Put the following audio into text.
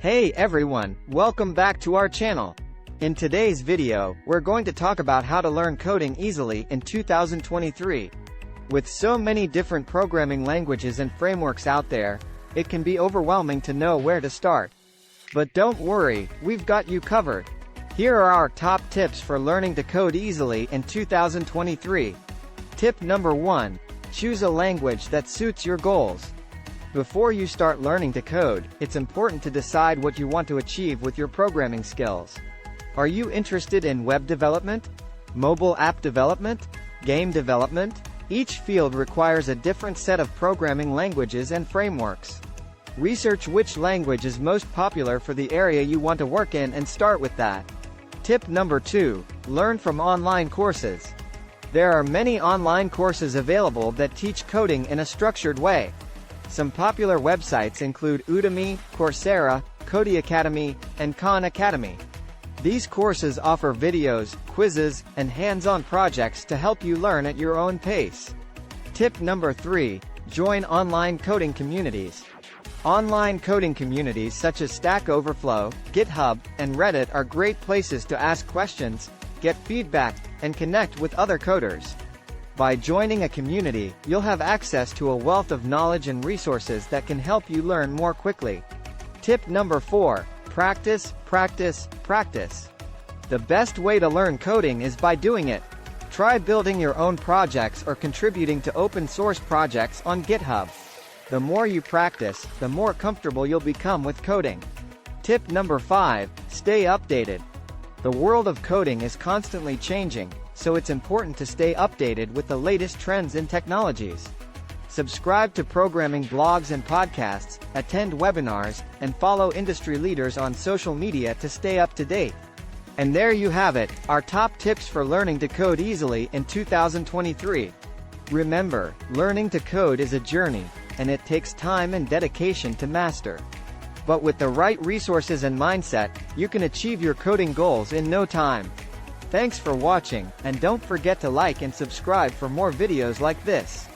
Hey everyone, welcome back to our channel. In today's video, we're going to talk about how to learn coding easily in 2023. With so many different programming languages and frameworks out there, it can be overwhelming to know where to start. But don't worry, we've got you covered. Here are our top tips for learning to code easily in 2023. Tip number 1. Choose a language that suits your goals. Before you start learning to code, it's important to decide what you want to achieve with your programming skills. Are you interested in web development, mobile app development, game development? Each field requires a different set of programming languages and frameworks. Research which language is most popular for the area you want to work in and start with that. Tip number 2. Learn from online courses. There are many online courses available that teach coding in a structured way. Some popular websites include Udemy, Coursera, Codecademy, and Khan Academy. These courses offer videos, quizzes, and hands-on projects to help you learn at your own pace. Tip number 3. Join online coding communities. Online coding communities such as Stack Overflow, GitHub, and Reddit are great places to ask questions, get feedback, and connect with other coders. By joining a community, you'll have access to a wealth of knowledge and resources that can help you learn more quickly. Tip number 4. Practice, practice, practice. The best way to learn coding is by doing it. Try building your own projects or contributing to open source projects on GitHub. The more you practice, the more comfortable you'll become with coding. Tip number 5. Stay updated. The world of coding is constantly changing, so it's important to stay updated with the latest trends and technologies. Subscribe to programming blogs and podcasts, attend webinars, and follow industry leaders on social media to stay up to date. And there you have it, our top tips for learning to code easily in 2023. Remember, learning to code is a journey, and it takes time and dedication to master. But with the right resources and mindset, you can achieve your coding goals in no time. Thanks for watching, and don't forget to like and subscribe for more videos like this.